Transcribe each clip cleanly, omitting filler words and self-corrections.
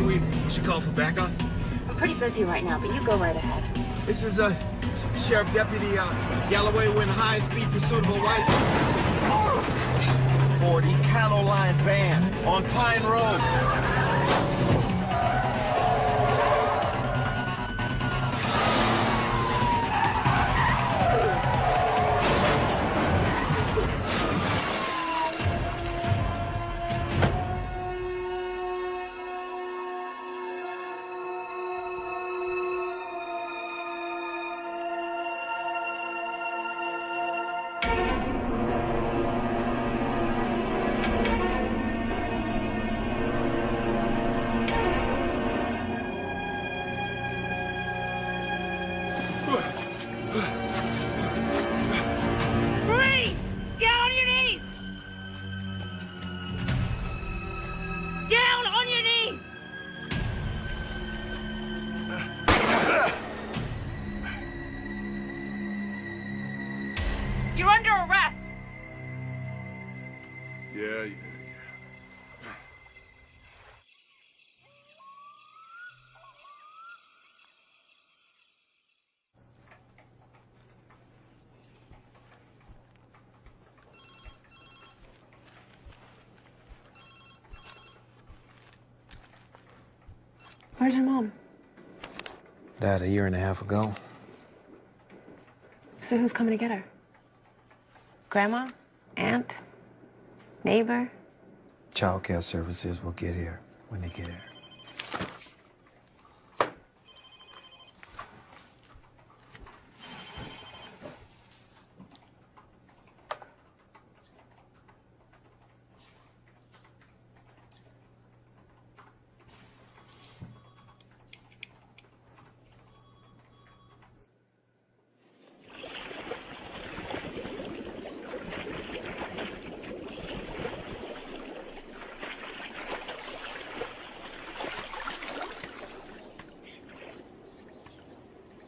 we should call for backup? I'm pretty busy right now, but you go right ahead. This is Sheriff Deputy Galloway. We're in high-speed pursuit of a white Ford Econoline van on Pine Road. You're under arrest! Yeah. Where's your mom? Died a year and a half ago. So who's coming to get her? Grandma? Aunt? Neighbor? Child care services will get here when they get here.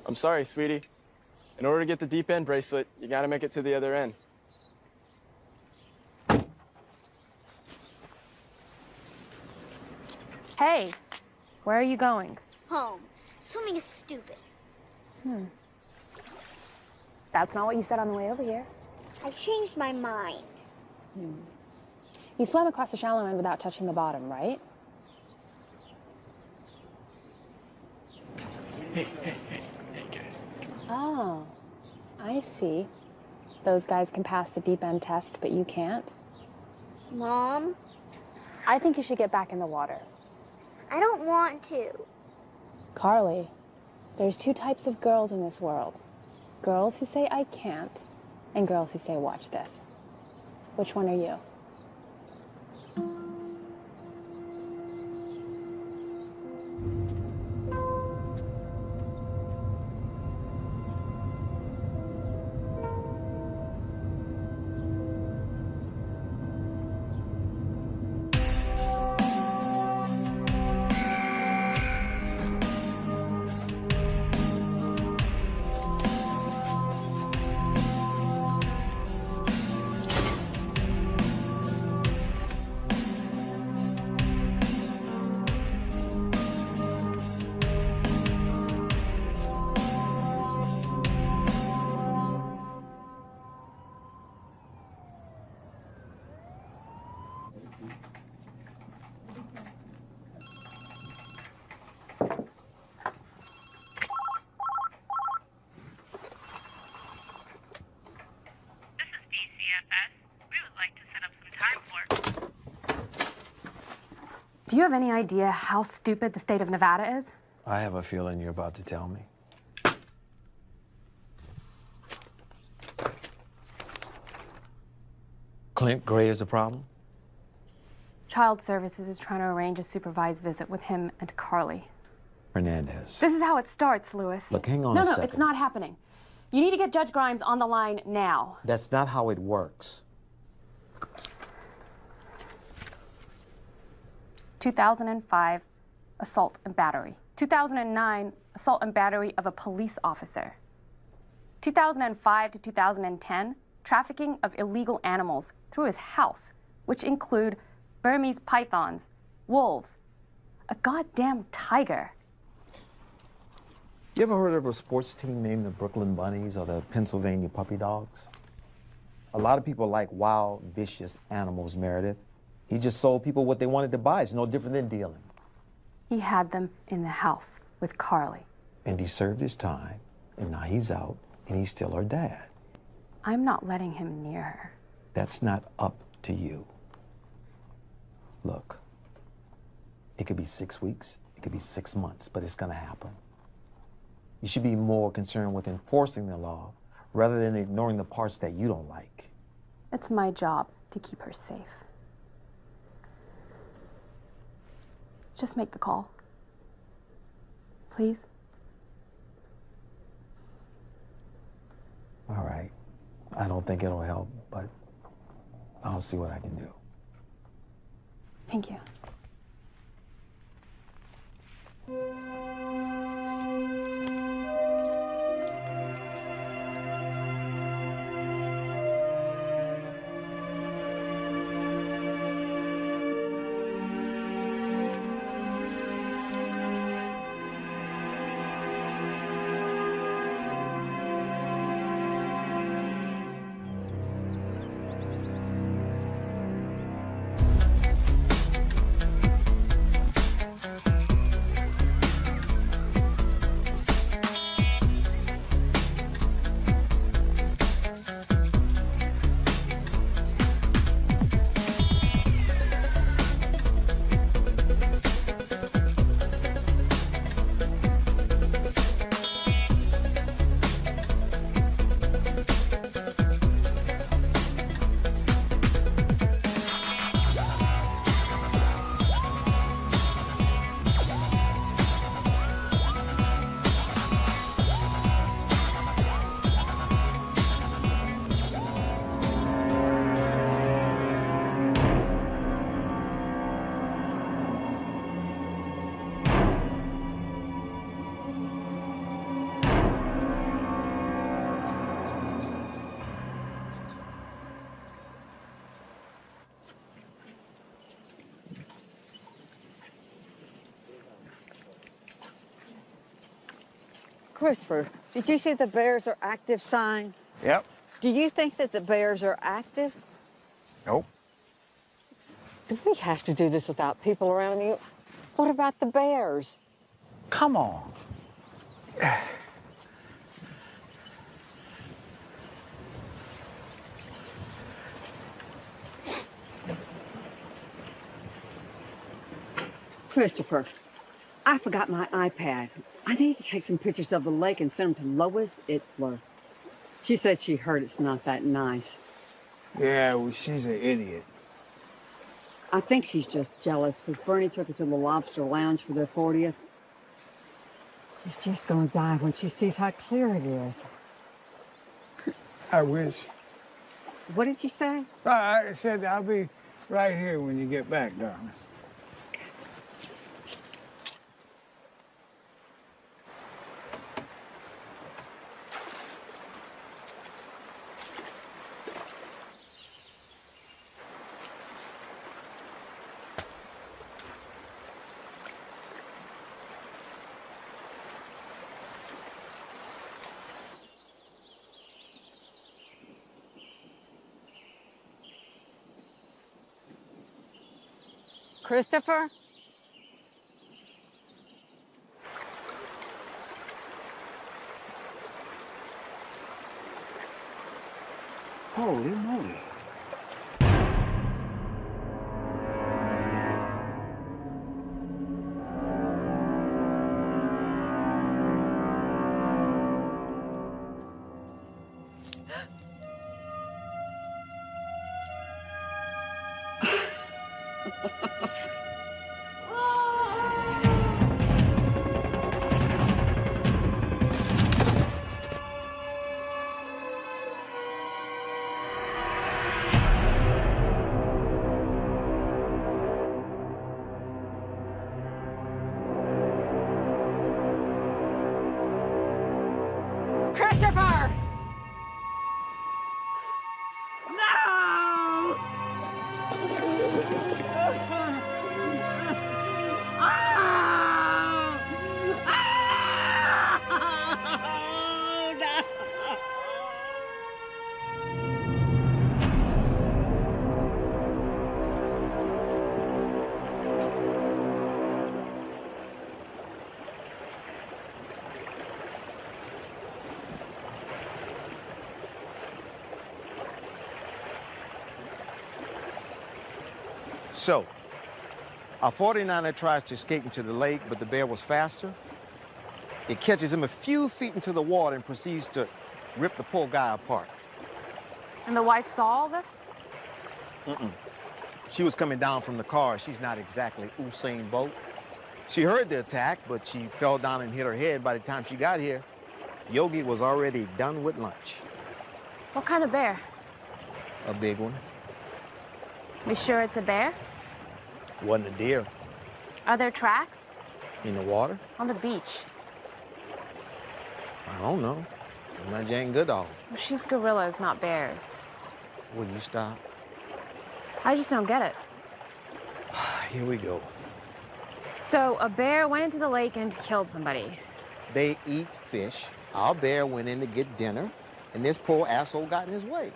I'm sorry, sweetie. In order to get the deep end bracelet, you gotta make it to the other end. Hey, where are you going? Home. Swimming is stupid. That's not what you said on the way over here. I changed my mind. You swam across the shallow end without touching the bottom, right? Hey, guys. Oh, I see. Those guys can pass the deep end test, but you can't? Mom, I think you should get back in the water. I don't want to. Carly, there's two types of girls in this world. Girls who say I can't, and girls who say watch this. Which one are you? Do you have any idea how stupid the state of Nevada is? I have a feeling you're about to tell me. Clint Gray is the problem? Child Services is trying to arrange a supervised visit with him and Carly. Hernandez. This is how it starts, Lewis. Look, hang on a second. No, it's not happening. You need to get Judge Grimes on the line now. That's not how it works. 2005, assault and battery. 2009, assault and battery of a police officer. 2005 to 2010, trafficking of illegal animals through his house, which include Burmese pythons, wolves, A goddamn tiger. You ever heard of a sports team named the Brooklyn Bunnies or the Pennsylvania Puppy Dogs? A lot of people like wild, vicious animals, Meredith. He just sold people what they wanted to buy. It's no different than dealing. He had them in the house with Carly. And he served his time, and now he's out, and he's still her dad. I'm not letting him near her. That's not up to you. Look, it could be 6 weeks, it could be 6 months, but it's gonna happen. You should be more concerned with enforcing the law rather than ignoring the parts that you don't like. It's my job to keep her safe. Just make the call. Please? All right. I don't think it'll help, but I'll see what I can do. Thank you. Christopher, did you see the bears are active sign? Yep. Do you think that the bears are active? Nope. Do we have to do this without people around you? What about the bears? Come on. Christopher, I forgot my iPad. I need to take some pictures of the lake and send them to Lois Itzler. She said she heard it's not that nice. Yeah, well, she's an idiot. I think she's just jealous because Bernie took her to the Lobster Lounge for their 40th. She's just gonna die when she sees how clear it is. I wish. What did you say? I said I'll be right here when you get back, darling. Christopher? Holy moly. Christopher! No! Ah! So, our 49er tries to escape into the lake, but the bear was faster. It catches him a few feet into the water and proceeds to rip the poor guy apart. And the wife saw all this? She was coming down from the car. She's not exactly Usain Bolt. She heard the attack, but she fell down and hit her head. By the time she got here, Yogi was already done with lunch. What kind of bear? A big one. You sure it's a bear? Wasn't a deer. Are there tracks? In the water? On the beach. I don't know. I'm not Jane Goodall. Well, she's gorillas, not bears. Will you stop? I just don't get it. Here we go. So a bear went into the lake and killed somebody. They eat fish. Our bear went in to get dinner, and this poor asshole got in his way.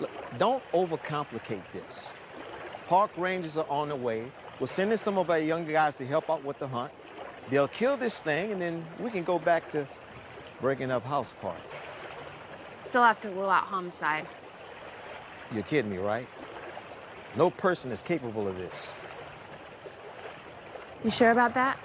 Look, don't overcomplicate this. Park rangers are on the way. We're sending some of our younger guys to help out with the hunt. They'll kill this thing, and then we can go back to breaking up house parties. Still have to rule out homicide. You're kidding me, right? No person is capable of this. You sure about that?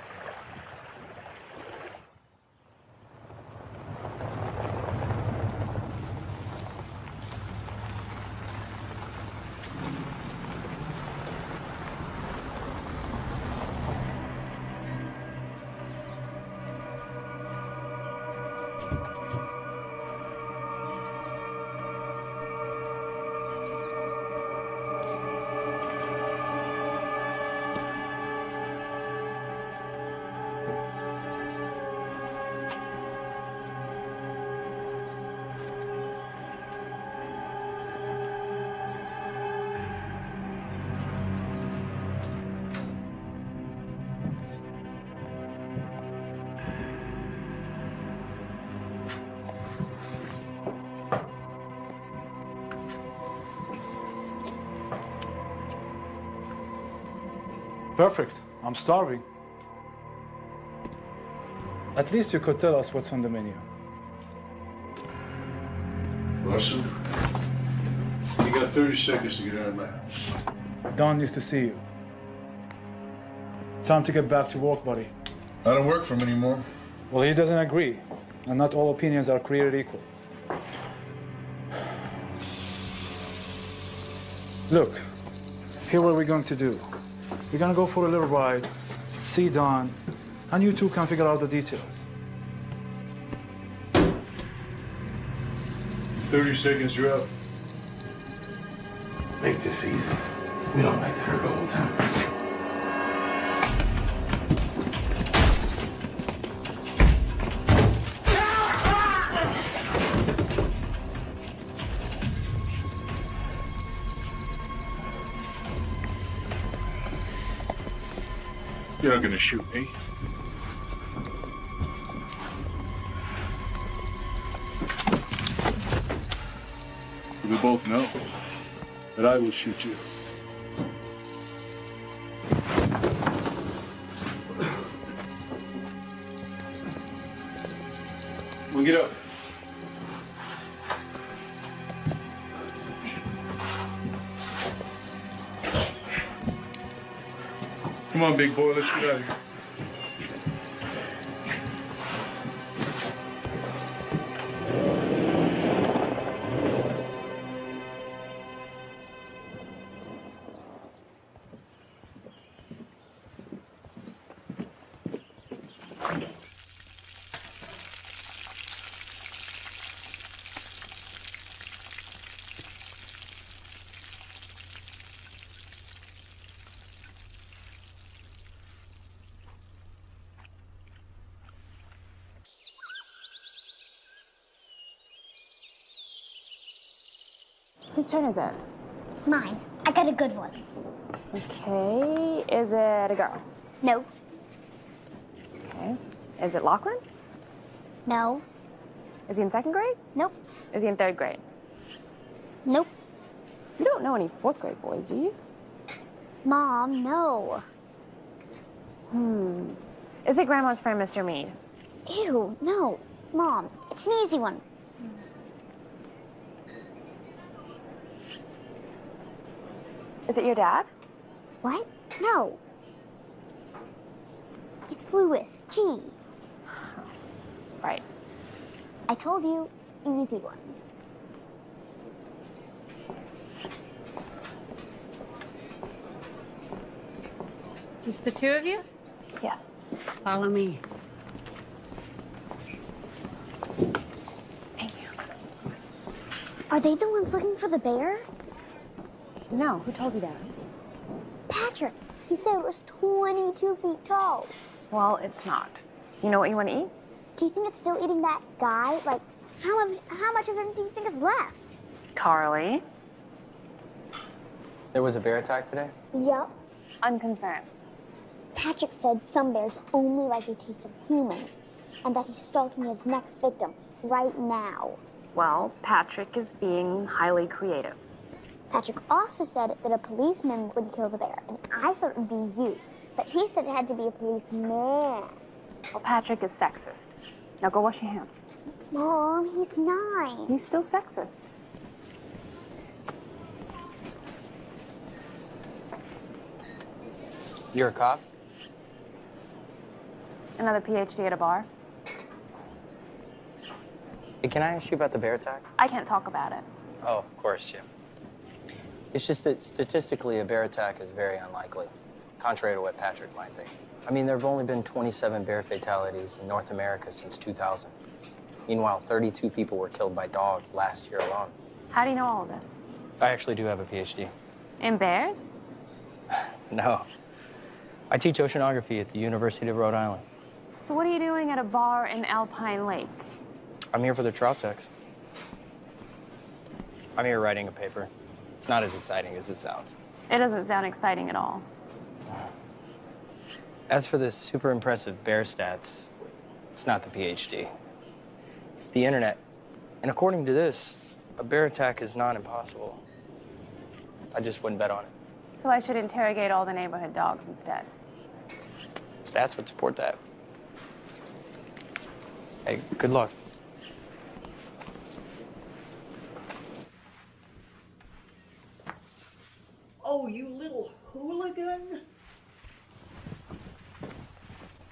Perfect. I'm starving. At least you could tell us what's on the menu. Russell, you got 30 seconds to get out of my house. Don needs to see you. Time to get back to work, buddy. I don't work for him anymore. Well, he doesn't agree, and not all opinions are created equal. Look, here what we're going to do. We're gonna go for a little ride, see Don, and you two can figure out the details. 30 seconds, you're up. Make this easy. We don't like to hurt old timers. You're not gonna shoot me. We both know that I will shoot you. Well, get up. Come on, big boy, let's get out of here. Whose turn is it? Mine. I got a good one. Okay, is it a girl? No. Okay. Is it Lachlan? No. Is he in second grade? Nope. Is he in third grade? Nope. You don't know any fourth grade boys, do you? Mom, no. Is it Grandma's friend, Mr. Mead? Ew, no. Mom, it's an easy one. Is it your dad? What? No. It's Louis. G. Right. I told you, easy one. Just the two of you? Yes. Follow me. Thank you. Are they the ones looking for the bear? No, who told you that? Patrick. He said it was 22 feet tall. Well, it's not. Do you know what you want to eat? Do you think it's still eating that guy? Like, how much of him do you think is left? Carly? There was a bear attack today? Yup. Unconfirmed. Patrick said some bears only like the taste of humans, and that he's stalking his next victim right now. Well, Patrick is being highly creative. Patrick also said that a policeman would kill the bear, and I thought it would be you, but he said it had to be a policeman. Well, Patrick is sexist. Now go wash your hands. Mom, he's 9. He's still sexist. You're a cop? Another PhD at a bar? Hey, can I ask you about the bear attack? I can't talk about it. Oh, of course, yeah. It's just that statistically, a bear attack is very unlikely, contrary to what Patrick might think. I mean, there have only been 27 bear fatalities in North America since 2000. Meanwhile, 32 people were killed by dogs last year alone. How do you know all of this? I actually do have a PhD. In bears? No. I teach oceanography at the University of Rhode Island. So what are you doing at a bar in Alpine Lake? I'm here for the trout sex. I'm here writing a paper. It's not as exciting as it sounds. It doesn't sound exciting at all. As for the super impressive bear stats, it's not the PhD. It's the internet. And according to this, a bear attack is not impossible. I just wouldn't bet on it. So I should interrogate all the neighborhood dogs instead. Stats would support that. Hey, good luck. Oh, you little hooligan.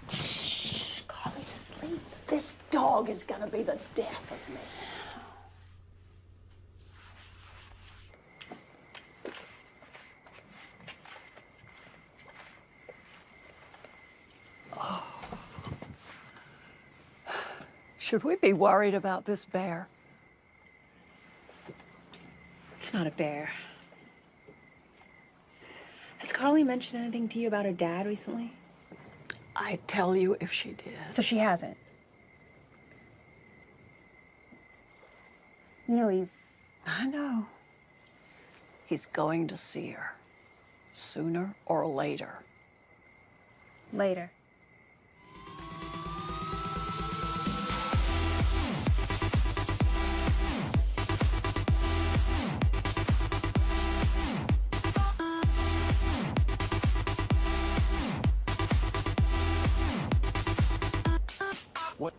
Shh, Carly's asleep. This dog is gonna be the death of me. Should we be worried about this bear? It's not a bear. Has Carly mentioned anything to you about her dad recently? I'd tell you if she did. So she hasn't. You know, I know. He's going to see her. Sooner or later. later. What?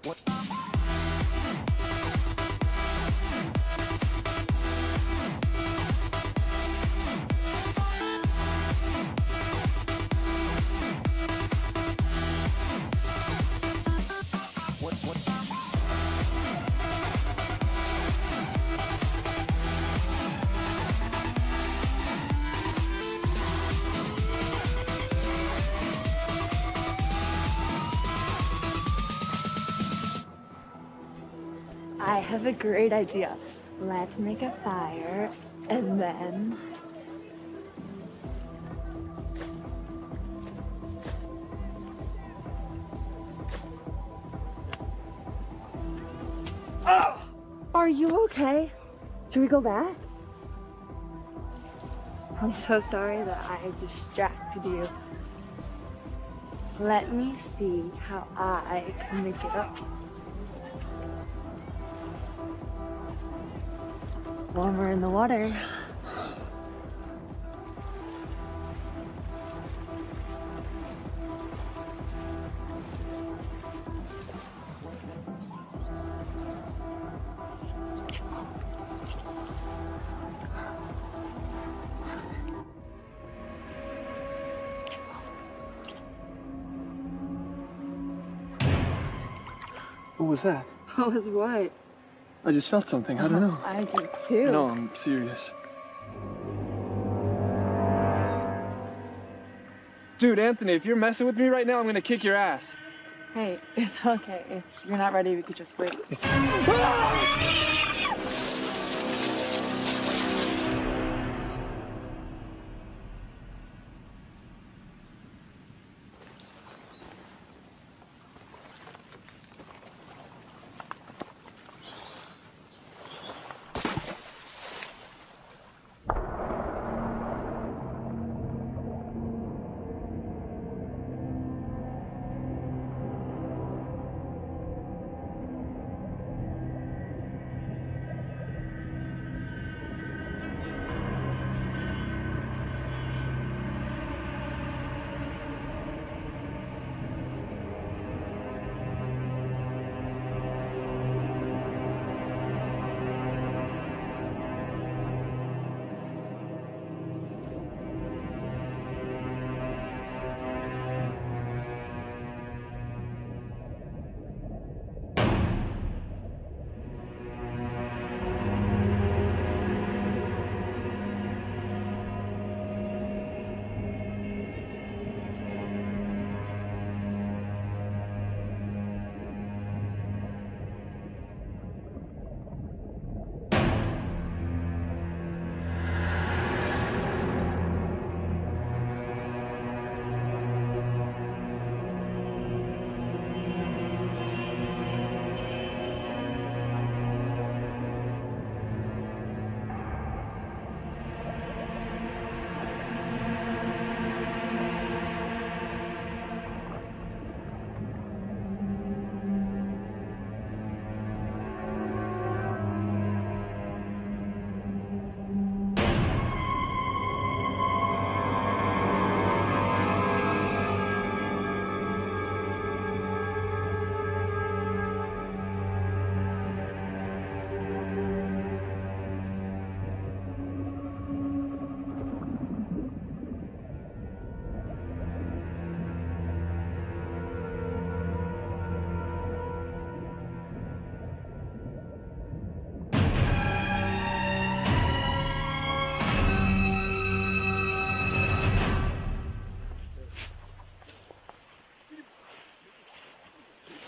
I have a great idea. Let's make a fire and then... Oh! Are you okay? Should we go back? I'm so sorry that I distracted you. Let me see how I can make it up. Warmer in the water. What was that? What was what? I just felt something. I don't know. I did too. No, I'm serious. Dude, Anthony, if you're messing with me right now, I'm gonna kick your ass. Hey, it's okay. If you're not ready, we could just wait.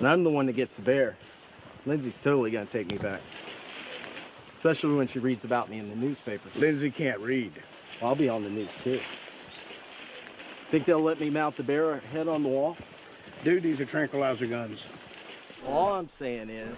And I'm the one that gets the bear. Lindsay's totally gonna take me back. Especially when she reads about me in the newspaper. Lindsay can't read. Well, I'll be on the news too. Think they'll let me mount the bear head on the wall? Dude, these are tranquilizer guns. All I'm saying is,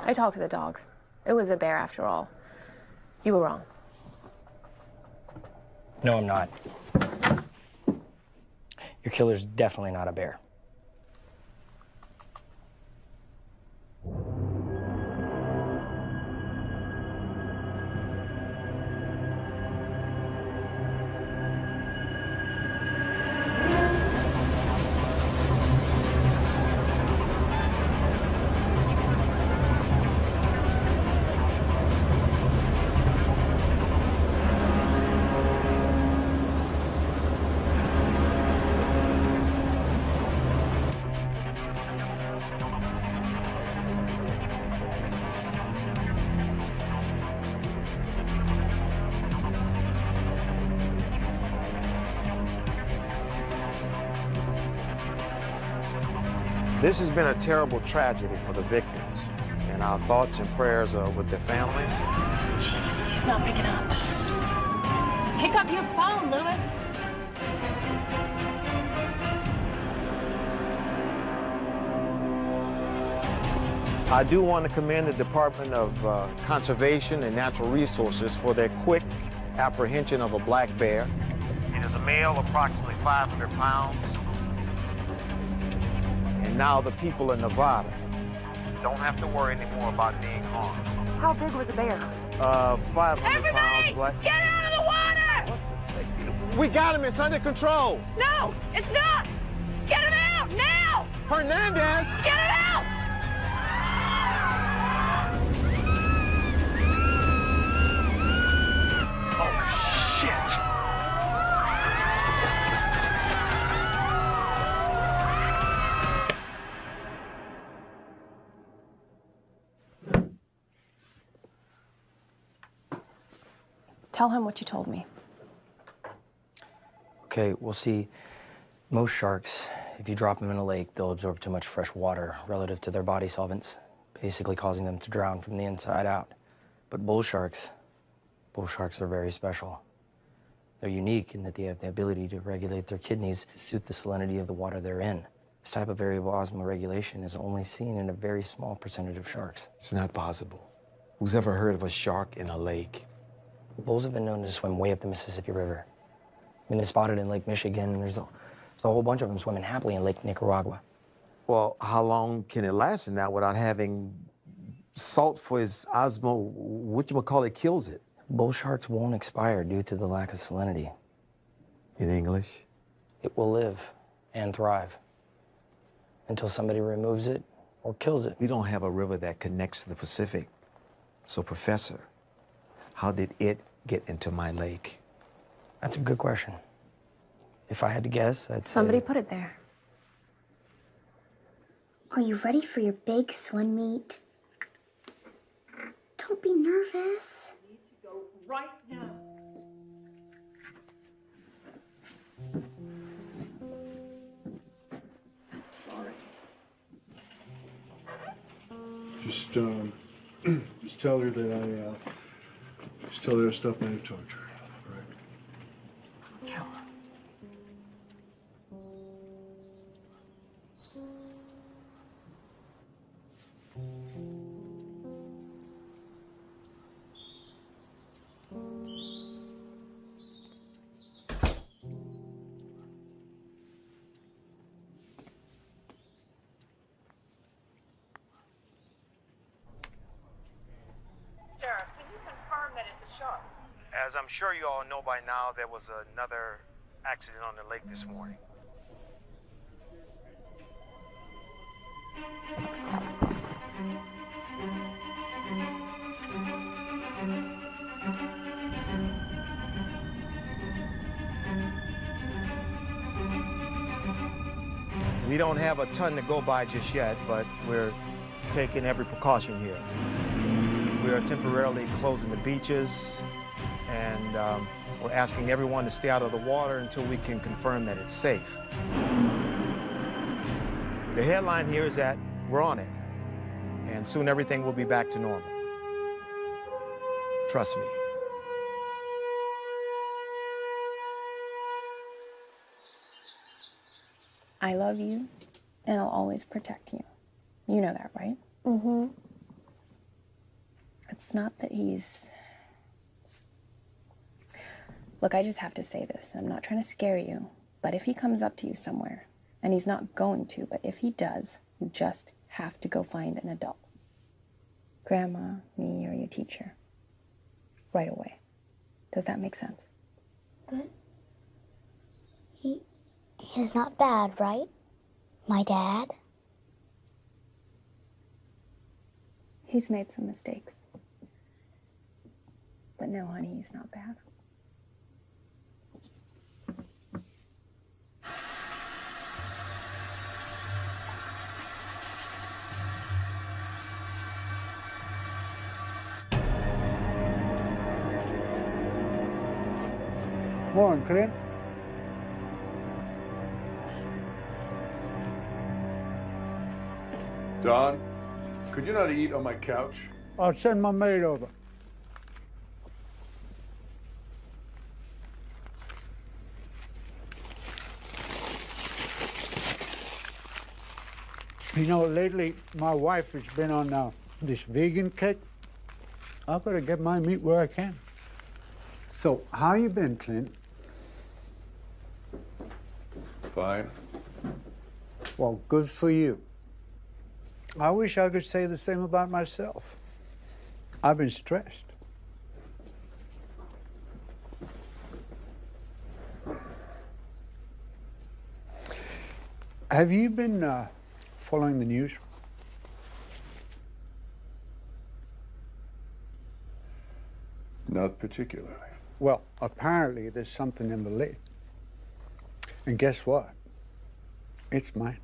I talked to the dogs. It was a bear after all. You were wrong. No, I'm not. Your killer's definitely not a bear. This has been a terrible tragedy for the victims, and our thoughts and prayers are with their families. Jesus, he's not picking up. Pick up your phone, Lewis. I do want to commend the Department of Conservation and Natural Resources for their quick apprehension of a black bear. It is a male, approximately 500 pounds. And now the people in Nevada don't have to worry anymore about being harmed. How big was the bear? 500 Everybody, pounds. get out of the water! We got him. It's under control. No, it's not! Get him out, now! Hernandez! Get him out! Oh, shit! Tell him what you told me. Okay, we'll see. Most sharks, if you drop them in a lake, they'll absorb too much fresh water relative to their body solvents, basically causing them to drown from the inside out. But bull sharks are very special. They're unique in that they have the ability to regulate their kidneys to suit the salinity of the water they're in. This type of variable osmoregulation is only seen in a very small percentage of sharks. It's not possible. Who's ever heard of a shark in a lake? Bulls have been known to swim way up the Mississippi River. Been spotted in Lake Michigan, and there's a whole bunch of them swimming happily in Lake Nicaragua. Well, how long can it last in that without having salt for its whatchamacallit kills it? Bull sharks won't expire due to the lack of salinity. In English? It will live and thrive until somebody removes it or kills it. We don't have a river that connects to the Pacific. So, Professor, how did it get into my lake? That's a good question. If I had to guess, I'd say... Somebody put it there. Are you ready for your big swim meet? Don't be nervous. You need to go right now. Sorry. Just tell her that just tell her the stuff I have talked to her. Tell her. Sheriff, can you confirm that it's a shark? As I'm sure you all know by now, there was another accident on the lake this morning. We don't have a ton to go by just yet, but we're taking every precaution here. We are temporarily closing the beaches, and we're asking everyone to stay out of the water until we can confirm that it's safe. The headline here is that we're on it, and soon everything will be back to normal. Trust me. I love you, and I'll always protect you. You know that, right? Mm-hmm. It's not that Look, I just have to say this. I'm not trying to scare you, but if he comes up to you somewhere, and he's not going to, but if he does, you just have to go find an adult. Grandma, me, or your teacher. Right away. Does that make sense? But he's not bad, right? My dad? He's made some mistakes. But no, honey, he's not bad. Morning, Clint. Don, could you not eat on my couch? I'll send my maid over. You know, lately my wife has been on this vegan kick. I've got to get my meat where I can. So, how you been, Clint? Fine. Well, good for you. I wish I could say the same about myself. I've been stressed. Have you been following the news? Not particularly. Well, apparently there's something in the lake. And guess what? It's mine.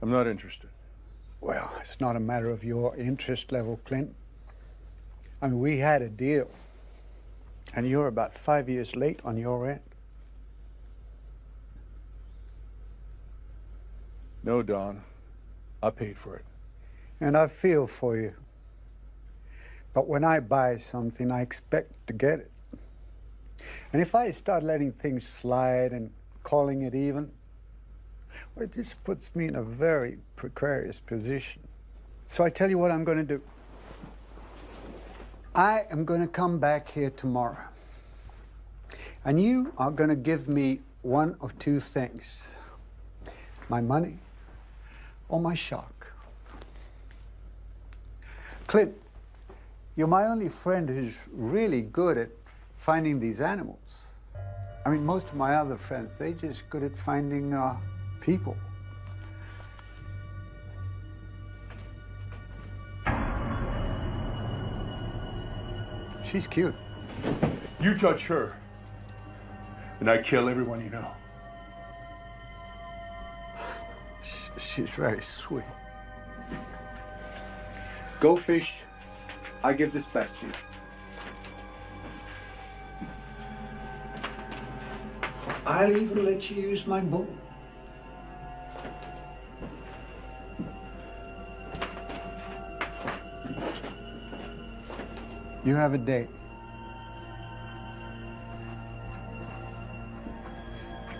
I'm not interested. Well, it's not a matter of your interest level, Clint. I mean, we had a deal. And you're about 5 years late on your end. No, Don. I paid for it. And I feel for you. But when I buy something, I expect to get it. And if I start letting things slide and calling it even, well, it just puts me in a very precarious position. So I tell you what I'm going to do. I am going to come back here tomorrow. And you are going to give me one of two things. My money or my shark. Clint, you're my only friend who's really good at finding these animals. I mean, most of my other friends, they're just good at finding people. She's cute. You touch her, and I kill everyone you know. She's very sweet. Go fish. I give this back to you. I'll even let you use my boat. You have a date.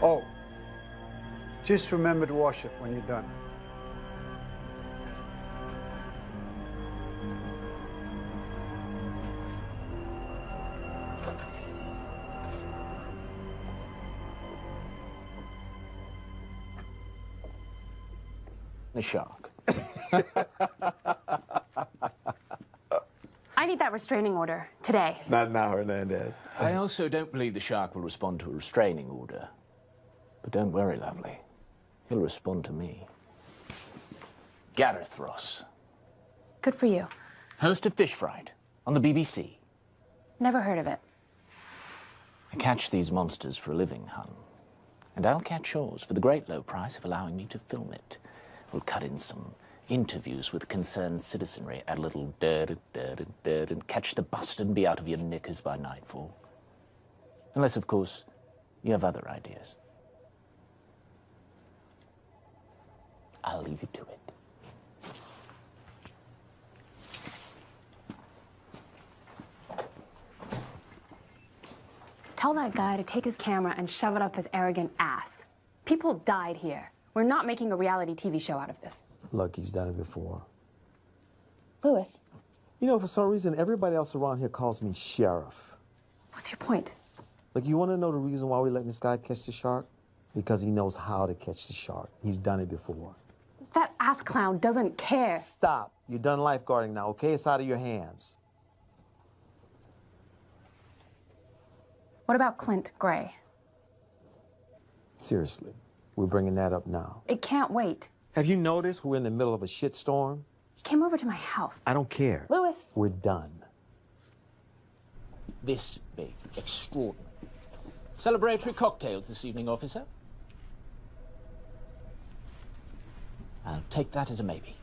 Oh, just remember to wash it when you're done. The shark. I need that restraining order today. Not now, Hernandez. I also don't believe the shark will respond to a restraining order. But don't worry, lovely. He'll respond to me. Gareth Ross. Good for you. Host of Fish Fright on the BBC. Never heard of it. I catch these monsters for a living, hun. And I'll catch yours for the great low price of allowing me to film it. We'll cut in some interviews with concerned citizenry, add a little dirt, and catch the bust and be out of your knickers by nightfall. Unless, of course, you have other ideas. I'll leave you to it. Tell that guy to take his camera and shove it up his arrogant ass. People died here. We're not making a reality TV show out of this. Look, he's done it before. Lewis. You know, for some reason, everybody else around here calls me Sheriff. What's your point? Look, you want to know the reason why we're letting this guy catch the shark? Because he knows how to catch the shark. He's done it before. That ass clown doesn't care. Stop. You're done lifeguarding now, okay? It's out of your hands. What about Clint Gray? Seriously, we're bringing that up now. It can't wait. Have you noticed we're in the middle of a shitstorm? He came over to my house. I don't care. Lewis. We're done. This big, extraordinary. Celebratory cocktails this evening, officer. I'll take that as a maybe.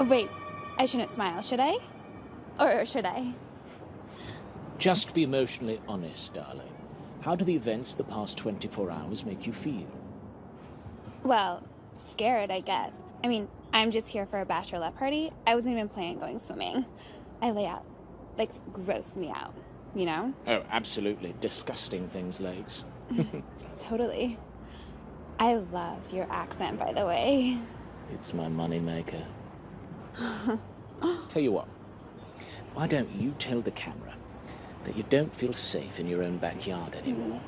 Oh, wait, I shouldn't smile, should I? Or should I? Just be emotionally honest, darling. How do the events of the past 24 hours make you feel? Well, scared, I guess. I mean, I'm just here for a bachelorette party. I wasn't even planning on going swimming. I lay out. Like, gross me out, you know? Oh, absolutely. Disgusting things, legs. Totally. I love your accent, by the way. It's my moneymaker. Tell you what, why don't you tell the camera that you don't feel safe in your own backyard anymore?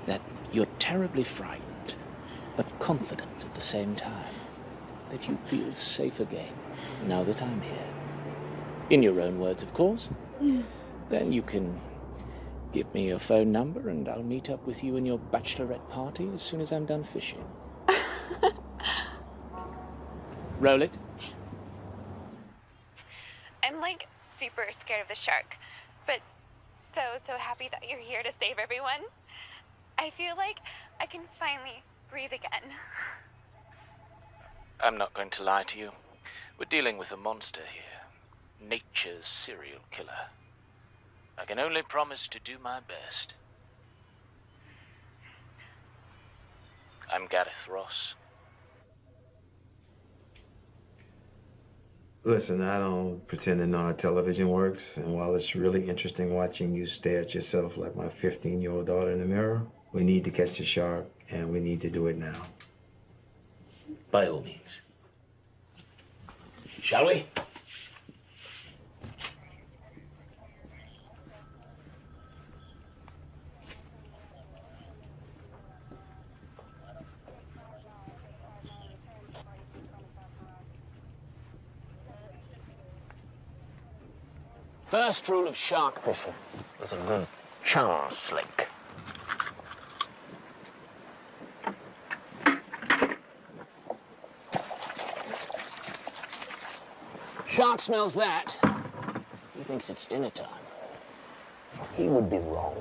That you're terribly frightened, but confident at the same time. That you feel safe again, now that I'm here. In your own words, of course. Then you can give me your phone number and I'll meet up with you in your bachelorette party as soon as I'm done fishing. Roll it. I'm, like, super scared of the shark, but so happy that you're here to save everyone. I feel like I can finally breathe again. I'm not going to lie to you. We're dealing with a monster here. Nature's serial killer. I can only promise to do my best. I'm Gareth Ross. Listen, I don't pretend to know how television works, and while it's really interesting watching you stare at yourself like my 15-year-old daughter in the mirror, we need to catch the shark, and we need to do it now. By all means. Shall we? First rule of shark fishing is a good chum slick. Shark smells that. He thinks it's dinner time. He would be wrong.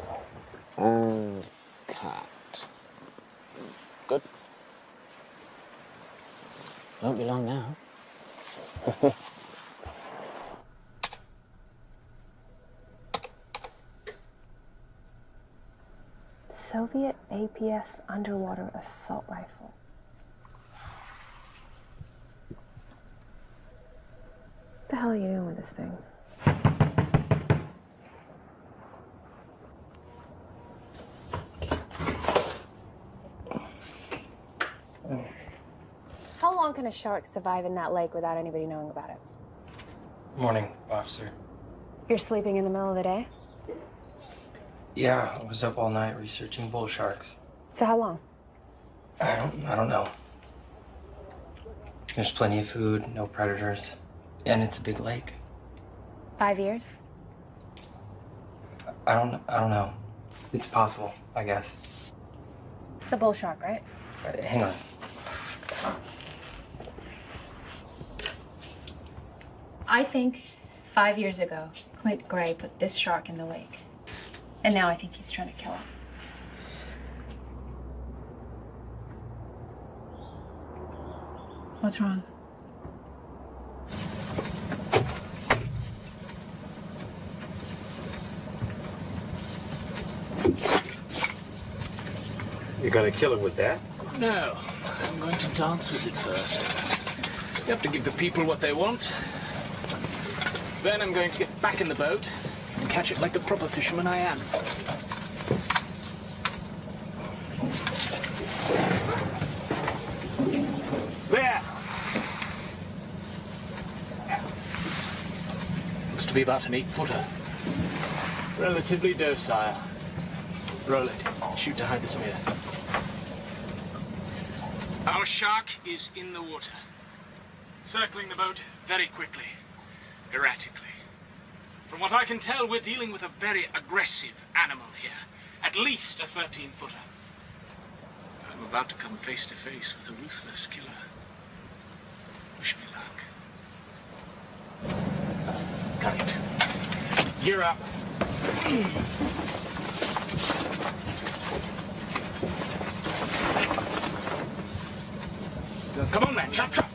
And cut. Good. Won't be long now. Soviet APS underwater assault rifle. What the hell are you doing with this thing? How long can a shark survive in that lake without anybody knowing about it? Morning, officer. You're sleeping in the middle of the day? Yeah, I was up all night researching bull sharks. So how long? I don't know. There's plenty of food, no predators, and it's a big lake. 5 years? I don't know. It's possible, I guess. It's a bull shark, right? Hang on. I think 5 years ago, Clint Gray put this shark in the lake. And now I think he's trying to kill it. What's wrong? You're gonna kill him with that? No, I'm going to dance with it first. You have to give the people what they want. Then I'm going to get back in the boat and catch it like the proper fisherman I am. There! Looks to be about an 8-footer. Relatively docile. Roll it. Shoot to hide the spear. Our shark is in the water. Circling the boat very quickly. Erratically. From what I can tell, we're dealing with a very aggressive animal here. At least a 13-footer. I'm about to come face to face with a ruthless killer. Wish me luck. Cut it. Gear up. Come on, man. Chop, chop.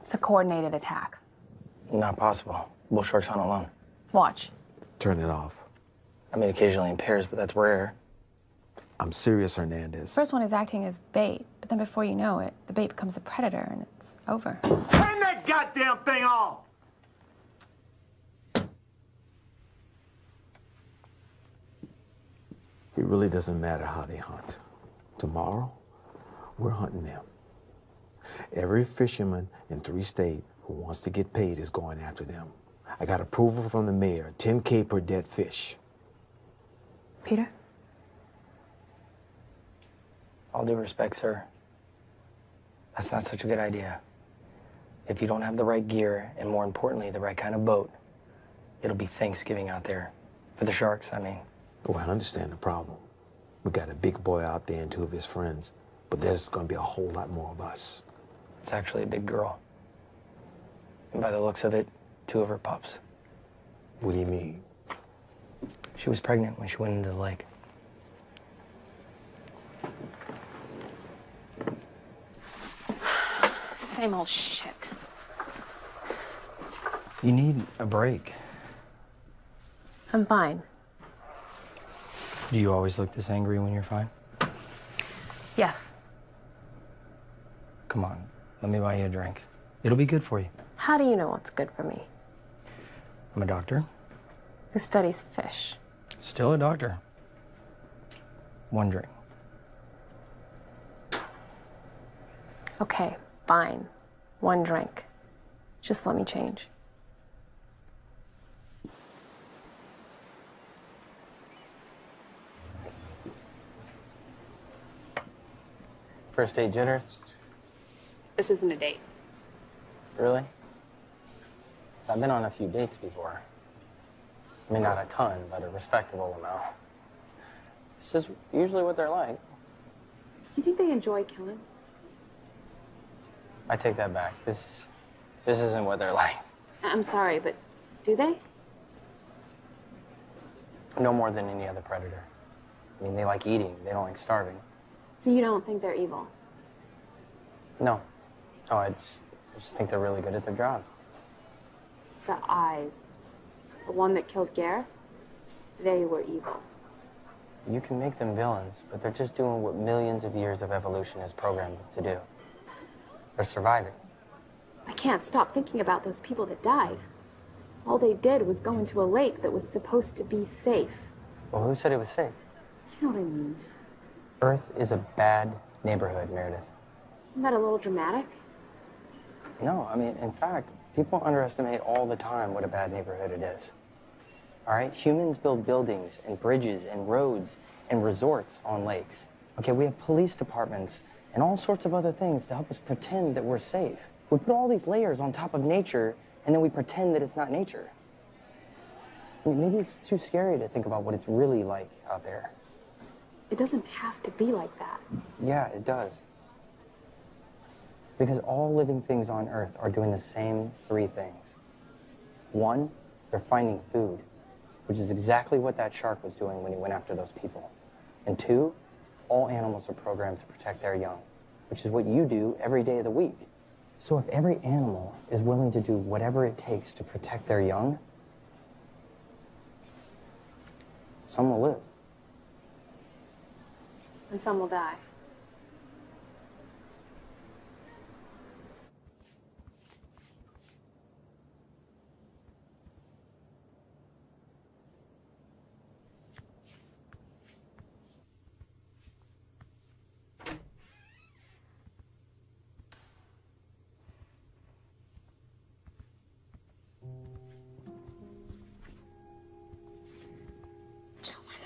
It's a coordinated attack. Not possible. Bull sharks aren't alone. Watch. Turn it off. I mean, occasionally in pairs, but that's rare. I'm serious, Hernandez. First one is acting as bait, but then before you know it, the bait becomes a predator and it's over. Turn that goddamn thing off! It really doesn't matter how they hunt. Tomorrow, we're hunting them. Every fisherman in 3 states who wants to get paid is going after them. I got approval from the mayor, $10K per dead fish. Peter? All due respect, sir. That's not such a good idea. If you don't have the right gear, and more importantly, the right kind of boat, it'll be Thanksgiving out there. For the sharks, I mean. Oh, I understand the problem. We got a big boy out there and 2 of his friends, but there's gonna be a whole lot more of us. It's actually a big girl. And by the looks of it, 2 of her pups. What do you mean? She was pregnant when she went into the lake. Same old shit. You need a break. I'm fine. Do you always look this angry when you're fine? Yes. Come on, let me buy you a drink. It'll be good for you. How do you know what's good for me? I'm a doctor. Who studies fish? Still a doctor. 1 drink. Okay, fine. 1 drink. Just let me change. First date jitters? This isn't a date. Really? 'Cause I've been on a few dates before. I mean, not a ton, but a respectable amount. This is usually what they're like. You think they enjoy killing? I take that back. This isn't what they're like. I'm sorry, but do they? No more than any other predator. I mean, they like eating. They don't like starving. So you don't think they're evil? No. Oh, I just think they're really good at their jobs. The eyes. The one that killed Gareth? They were evil. You can make them villains, but they're just doing what millions of years of evolution has programmed them to do. They're surviving. I can't stop thinking about those people that died. All they did was go into a lake that was supposed to be safe. Well, who said it was safe? You know what I mean? Earth is a bad neighborhood, Meredith. Isn't that a little dramatic? No, I mean, in fact, people underestimate all the time what a bad neighborhood it is. All right? Humans build buildings and bridges and roads and resorts on lakes. Okay, we have police departments and all sorts of other things to help us pretend that we're safe. We put all these layers on top of nature, and then we pretend that it's not nature. I mean, maybe it's too scary to think about what it's really like out there. It doesn't have to be like that. Yeah, it does. Because all living things on Earth are doing the same three things. One, they're finding food, which is exactly what that shark was doing when he went after those people. And two, all animals are programmed to protect their young, which is what you do every day of the week. So if every animal is willing to do whatever it takes to protect their young, some will live. And some will die.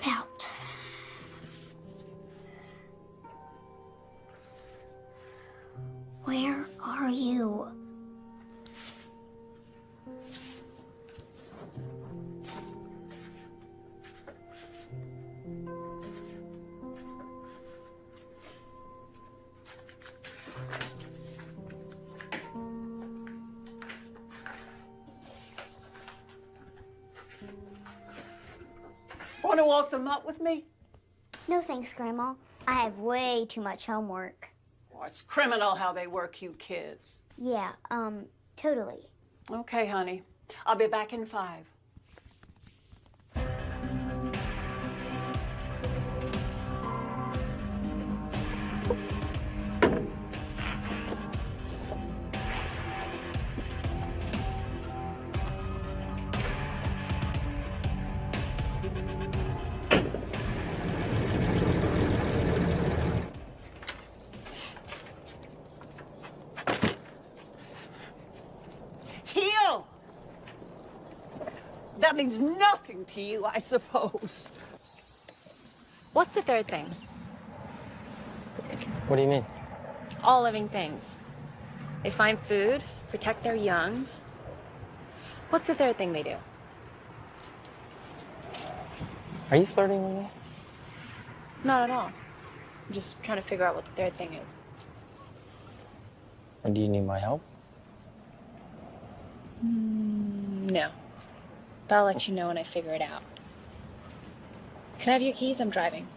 Out. Where are you? Want to walk them up with me? No thanks, Grandma. I have way too much homework. Oh, it's criminal how they work you kids. Yeah, totally. Okay, honey. I'll be back in 5. Heel! That means nothing to you, I suppose. What's the third thing? What do you mean? All living things. They find food, protect their young. What's the third thing they do? Are you flirting with me? Not at all. I'm just trying to figure out what the third thing is. And do you need my help? No. But I'll let you know when I figure it out. Can I have your keys? I'm driving.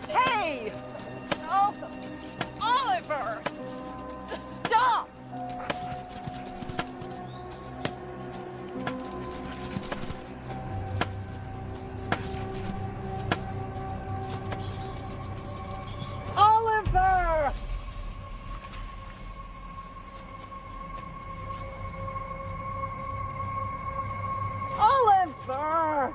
Hey! Oh, Oliver! Stop! Oliver! Oliver!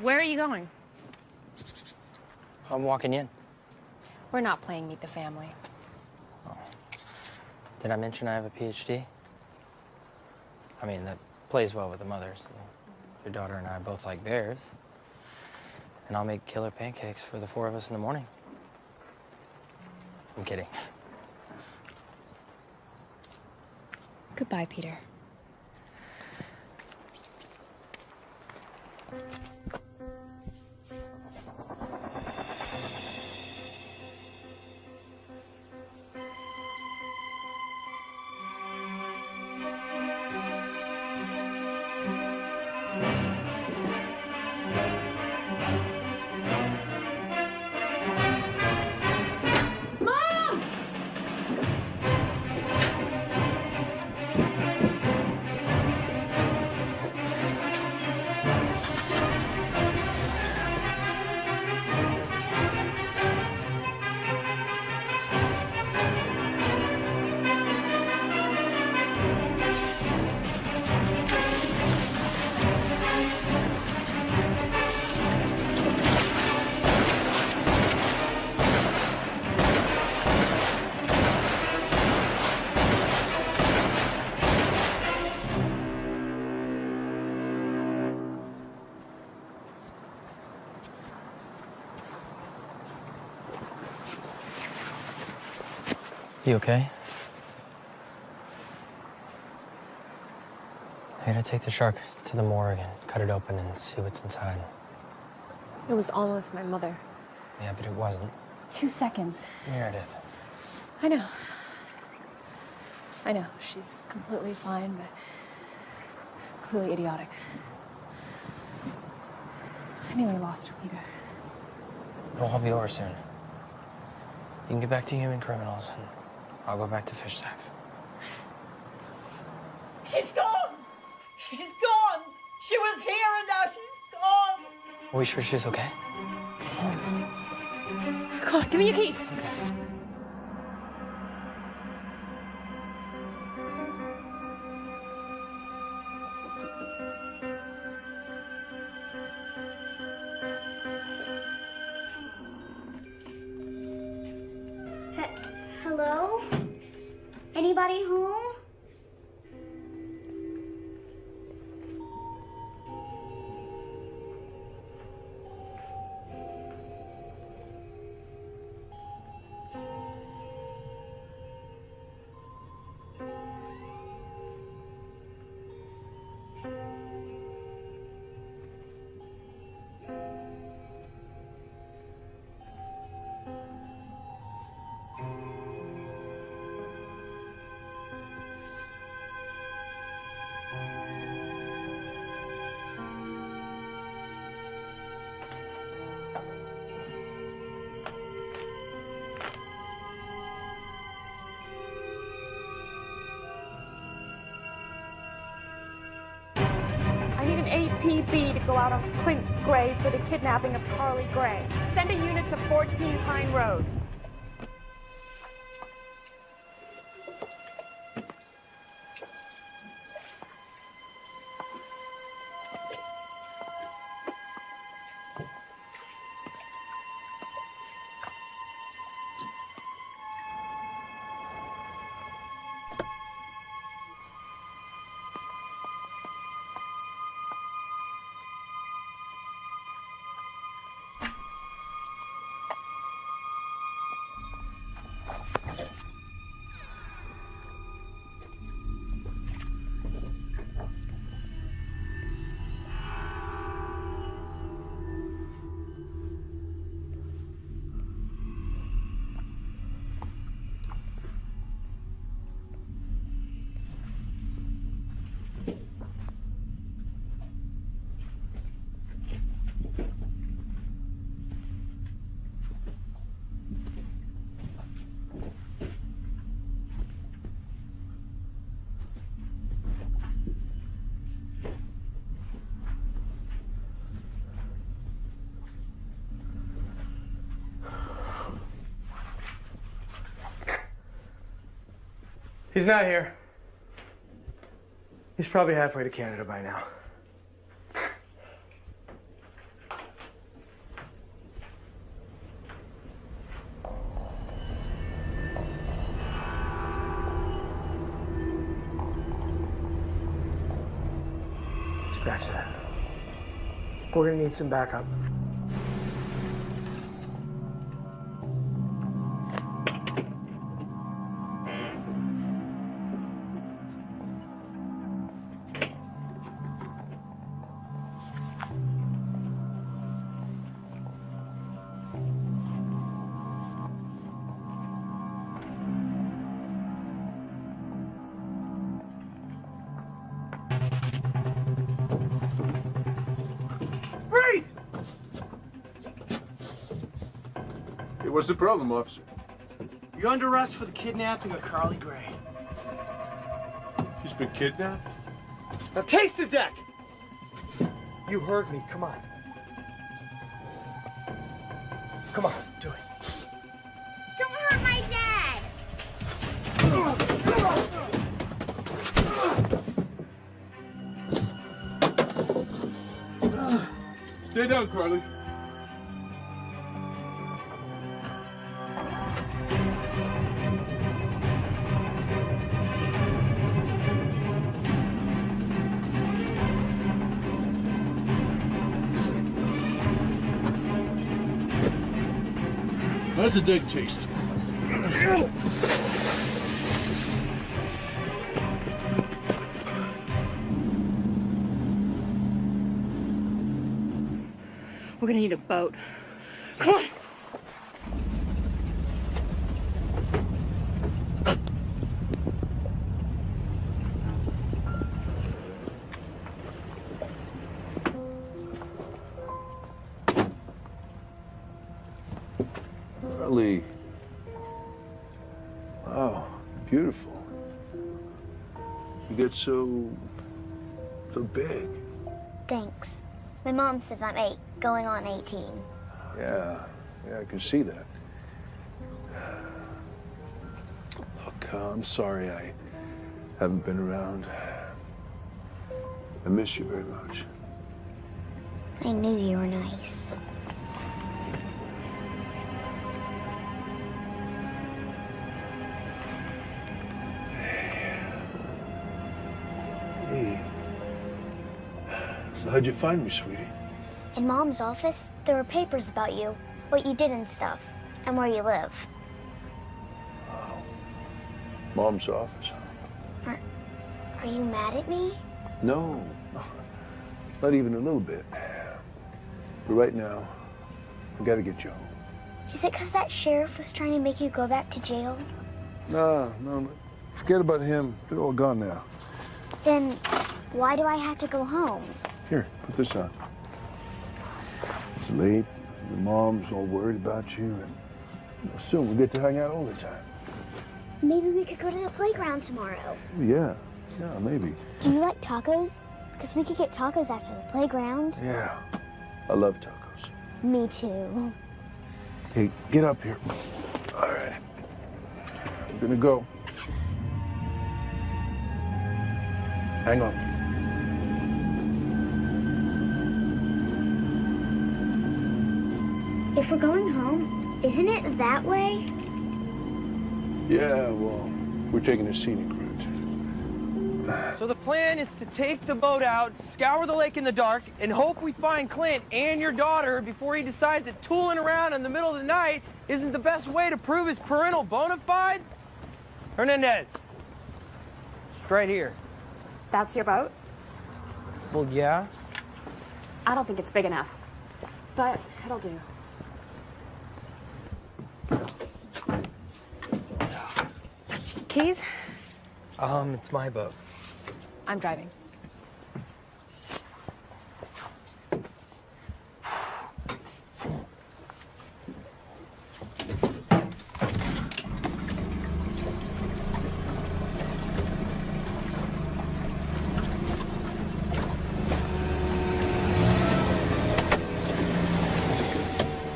Where are you going? I'm walking in. We're not playing Meet the Family. Did I mention I have a PhD? I mean, that plays well with the mothers. Your daughter and I both like bears. And I'll make killer pancakes for the 4 of us in the morning. I'm kidding. Goodbye, Peter. You okay? I gotta take the shark to the morgue and cut it open and see what's inside. It was almost my mother. Yeah, but it wasn't. 2 seconds. Meredith. I know. I know. She's completely fine, but completely idiotic. I nearly lost her, Peter. It'll all be over soon. You can get back to human criminals, and I'll go back to fish sacks. She's gone! She's gone! She was here and now she's gone! Are we sure she's okay? Come on, give me your keys. Hello? Anybody home? I need an APB to go out on Clint Gray for the kidnapping of Carly Gray. Send a unit to 14 Pine Road. He's not here. He's probably halfway to Canada by now. Scratch that. We're gonna need some backup. Freeze! Hey, what's the problem, officer? You're under arrest for the kidnapping of Carly Gray. She's been kidnapped? Now taste the deck! You heard me, come on. Come on, do it. Don't hurt my dad! Stay down, Carly. How's the deck taste? We're gonna need a boat. Come on. Carly. Wow, beautiful. You get so big. Thanks. My mom says I'm 8, going on 18. Yeah, I can see that. Look, I'm sorry I haven't been around. I miss you very much. I knew you were nice. Hey. So how'd you find me, sweetie? In Mom's office, there were papers about you, what you did and stuff, and where you live. Mom's office, huh? Are you mad at me? No, not even a little bit. But right now, I gotta get you home. Is it because that sheriff was trying to make you go back to jail? No, forget about him. They're all gone now. Then why do I have to go home? Here, put this on. It's late. Your mom's all worried about you, and soon we'll get to hang out all the time. Maybe we could go to the playground tomorrow. Yeah, maybe. Do you like tacos? Because we could get tacos after the playground. Yeah, I love tacos. Me too. Hey, get up here. All right. I'm gonna go. Hang on. If we're going home, isn't it that way? Yeah, well, we're taking a scenic route. So the plan is to take the boat out, scour the lake in the dark, and hope we find Clint and your daughter before he decides that tooling around in the middle of the night isn't the best way to prove his parental bona fides? Hernandez. It's right here. That's your boat? Well, yeah. I don't think it's big enough, but it'll do. Keys? It's my boat. I'm driving.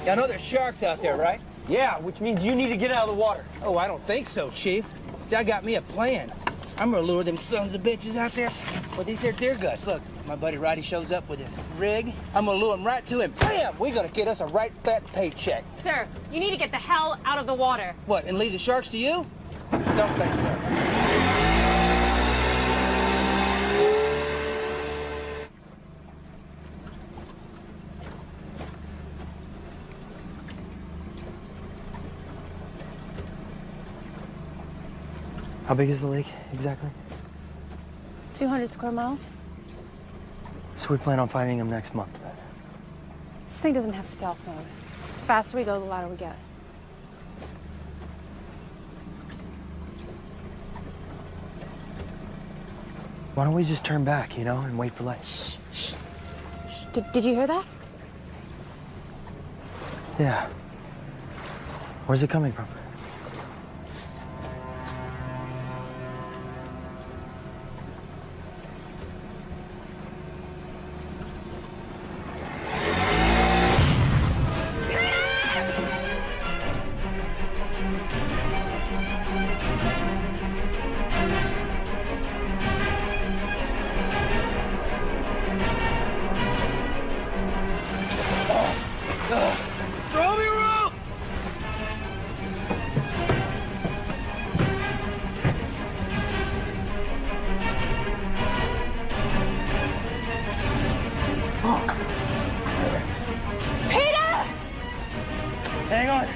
I know there's sharks out there, right? Yeah, which means you need to get out of the water. Oh, I don't think so, Chief. See, I got me a plan. I'm gonna lure them sons of bitches out there with these here deer guts. Look, my buddy Roddy shows up with his rig. I'm gonna lure him right to him. Bam! We're gonna get us a right fat paycheck. Sir, you need to get the hell out of the water. What, and leave the sharks to you? Don't think so. How big is the lake exactly? 200 square miles. So we plan on finding him next month. This thing doesn't have stealth mode. The faster we go, the louder we get. Why don't we just turn back, you know, and wait for light? Shh, shh. Did you hear that? Yeah. Where's it coming from? Throw me a rope! Peter! Hang on.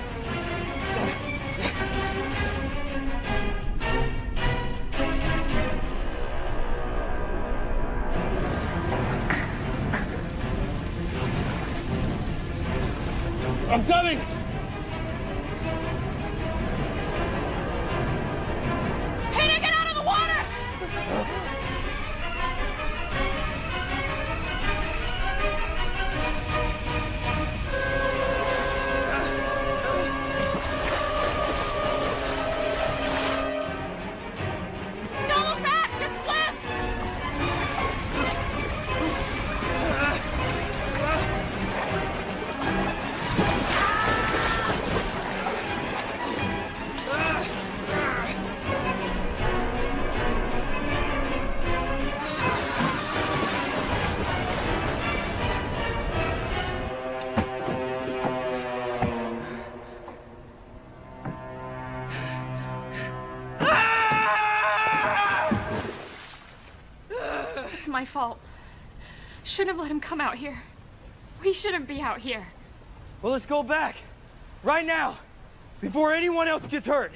I'm coming! Peter, get out of the water! Don't look back! Just swim! It's my fault. Shouldn't have let him come out here. We shouldn't be out here. Well, let's go back. Right now. Before anyone else gets hurt.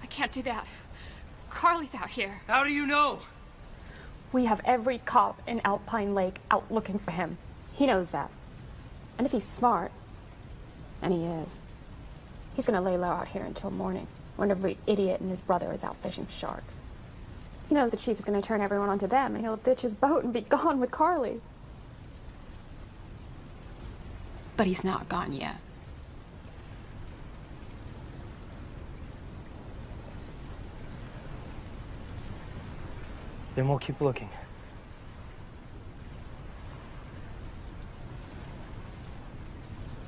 I can't do that. Carly's out here. How do you know? We have every cop in Alpine Lake out looking for him. He knows that. And if he's smart, and he is, he's gonna lay low out here until morning, when every idiot and his brother is out fishing sharks. He knows the chief is gonna turn everyone onto them, and he'll ditch his boat and be gone with Carly. But he's not gone yet. Then we'll keep looking.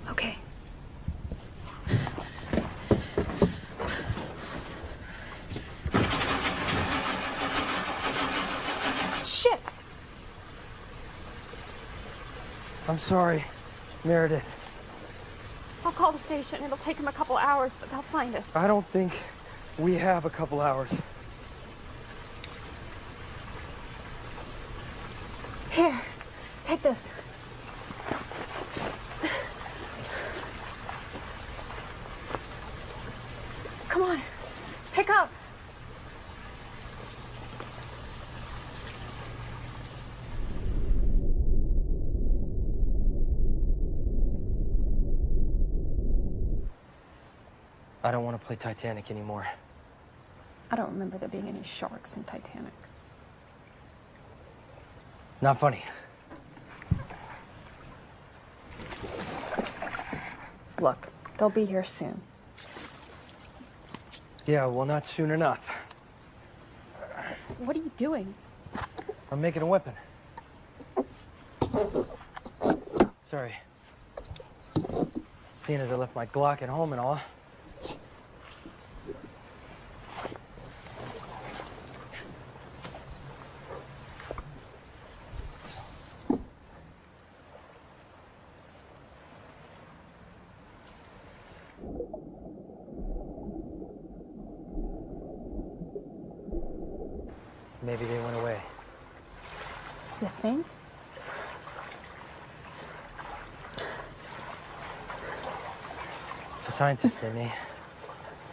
Okay. Shit! I'm sorry, Meredith. I'll call the station. It'll take them a couple hours, but they'll find us. I don't think we have a couple hours. Here, take this. Come on, pick up. I don't want to play Titanic anymore. I don't remember there being any sharks in Titanic. Not funny. Look, they'll be here soon. Yeah, well, not soon enough. What are you doing? I'm making a weapon. Sorry. Seeing as I left my Glock at home and all. Maybe they went away. You think? The scientists, they may.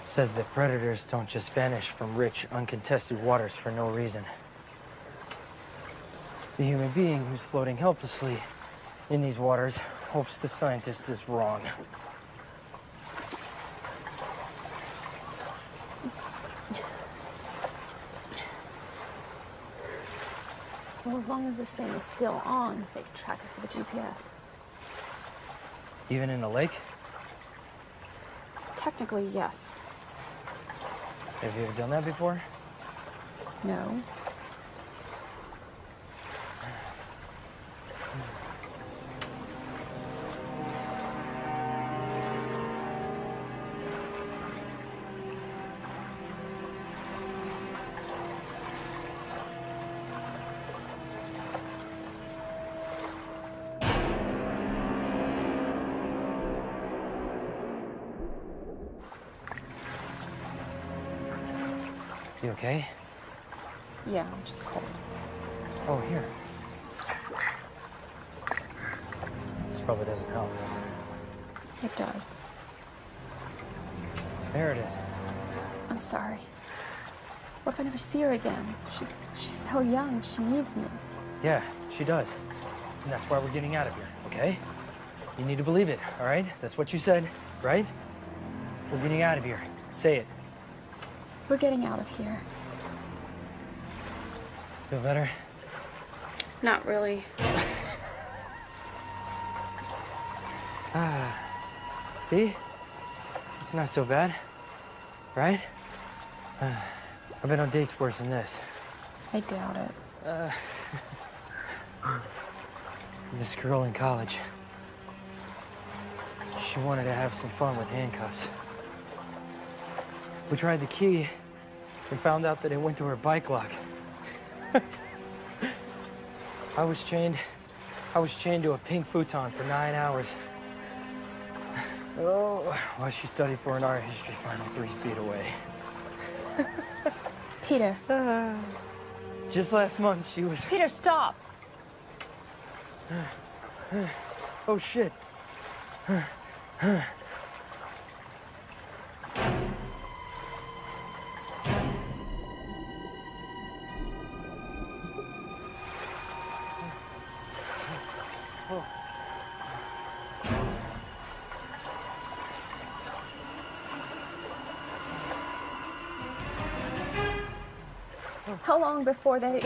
Says that predators don't just vanish from rich, uncontested waters for no reason. The human being who's floating helplessly in these waters hopes the scientist is wrong. Well, as long as this thing is still on, they can track us with a GPS. Even in a lake? Technically, yes. Have you ever done that before? No. You okay? Yeah, I'm just cold. Oh, here. This probably doesn't help. It does. Meredith. I'm sorry. What if I never see her again? She's so young. She needs me. Yeah, she does. And that's why we're getting out of here, okay? You need to believe it, all right? That's what you said, right? We're getting out of here. Say it. We're getting out of here. Feel better? Not really. See? It's not so bad, right? I've been on dates worse than this. I doubt it. This girl in college. She wanted to have some fun with handcuffs. We tried the key and found out that it went to her bike lock. I was chained to a pink futon for 9 hours. Oh, while she studied for an art history final 3 feet away. Peter. Just last month, she was... Peter, stop! Oh, shit. How long before they...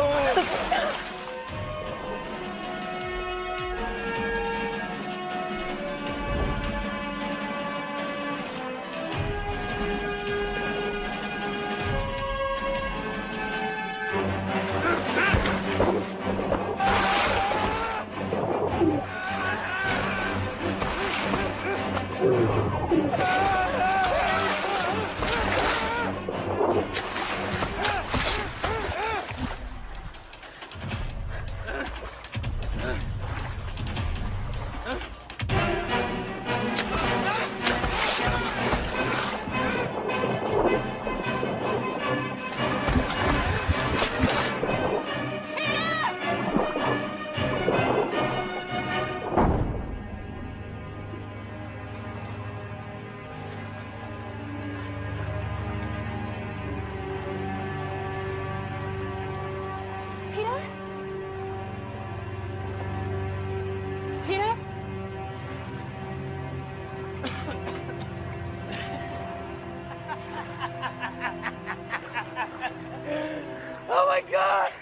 Oh my God!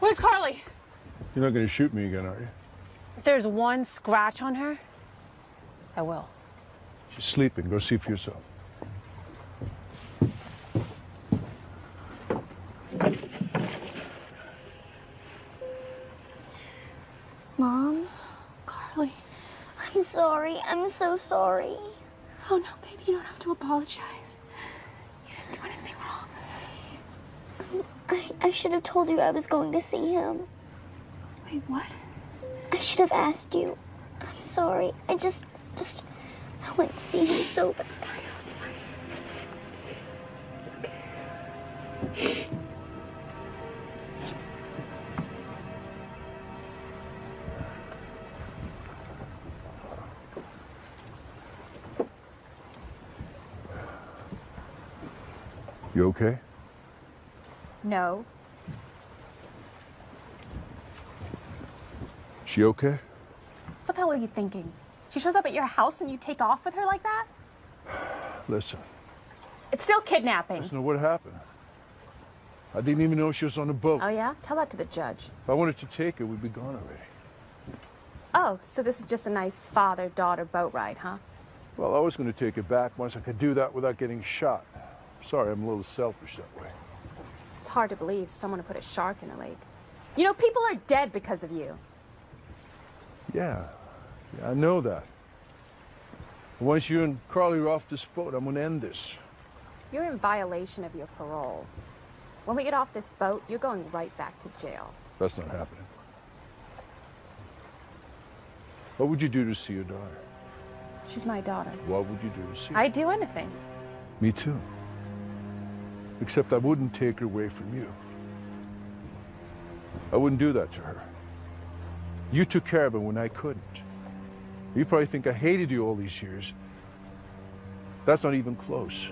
Where's Carly? You're not going to shoot me again, are you? If there's one scratch on her, I will. She's sleeping. Go see for yourself. Mom? Carly. I'm sorry. I'm so sorry. Oh no, baby, you don't have to apologize. You didn't do anything wrong. I should have told you I was going to see him. Wait, what? I should have asked you. I'm sorry. I went to see him so bad. You okay? No. She okay? What the hell are you thinking? She shows up at your house and you take off with her like that? Listen. It's still kidnapping. Listen to what happened. I didn't even know she was on the boat. Oh, yeah? Tell that to the judge. If I wanted to take her, we'd be gone already. Oh, so this is just a nice father-daughter boat ride, huh? Well, I was going to take her back once I could do that without getting shot. Sorry, I'm a little selfish that way. It's hard to believe someone would put a shark in a lake. You know, people are dead because of you. Yeah, I know that. Once you and Carly are off this boat, I'm going to end this. You're in violation of your parole. When we get off this boat, you're going right back to jail. That's not happening. What would you do to see your daughter? She's my daughter. What would you do to see her? I'd do anything. Me too. Except I wouldn't take her away from you. I wouldn't do that to her. You took care of her when I couldn't. You probably think I hated you all these years. That's not even close.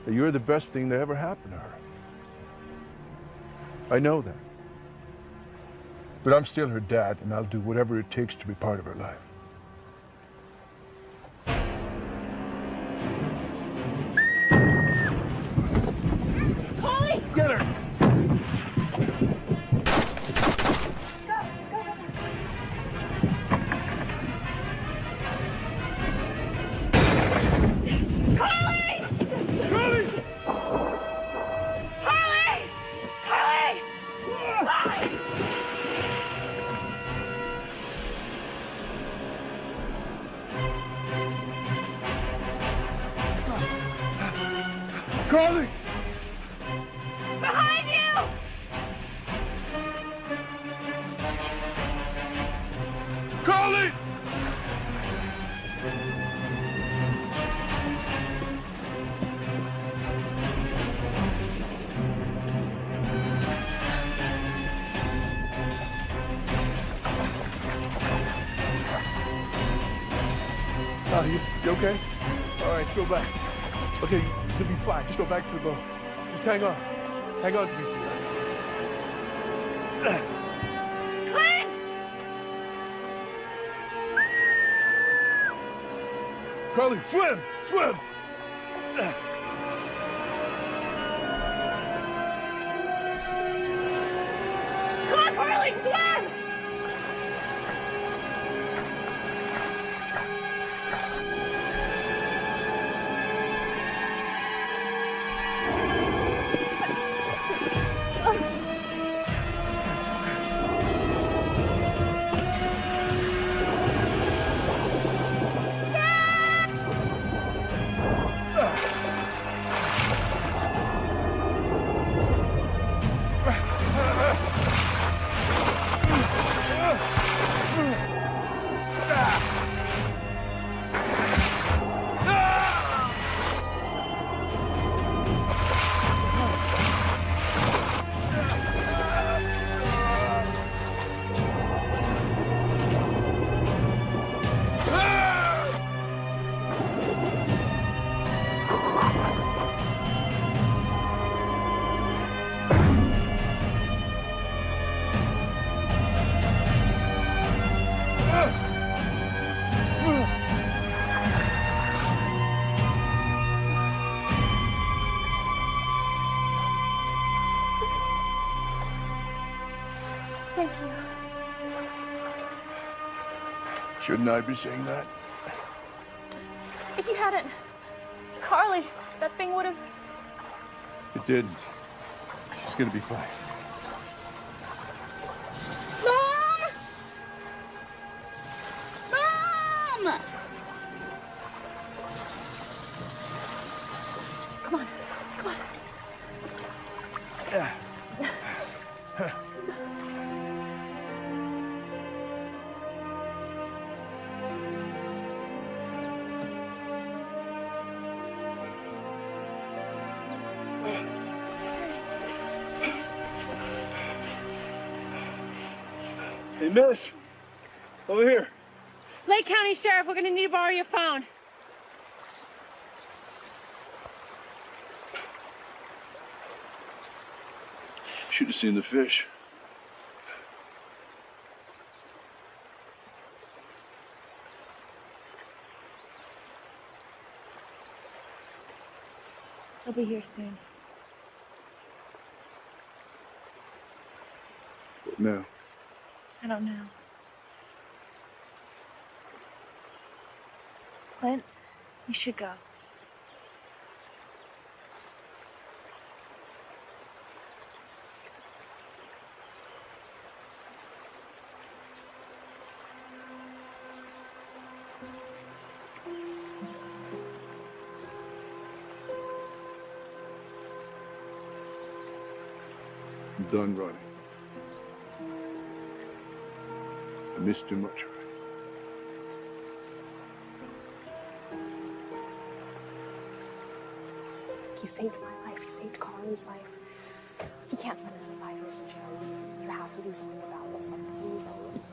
You're the best thing that ever happened to her. I know that. But I'm still her dad, and I'll do whatever it takes to be part of her life. Carly! Get her! Carly! Carly! Carly! Carly! Carly! Carly! Behind you! Carly! You okay? All right, go back. Okay, you'll be fine. Just go back to the boat. Just hang on. Hang on to me, sweetheart. Clint! Carly, swim! Swim! Come on, Carly, swim! Shouldn't I be saying that? If you hadn't, Carly, that thing would have... It didn't. She's gonna be fine. Mom! Mom! Come on, come on. Yeah. Hey, miss. Over here. Lake County Sheriff, we're gonna need to borrow your phone. Should have seen the fish. I'll be here soon. What now? I don't know. Clint, you should go. I'm done running. I missed too much. He saved my life. He saved Carly's life. He can't spend another 5 years in jail. You have to do something about this. Like, please.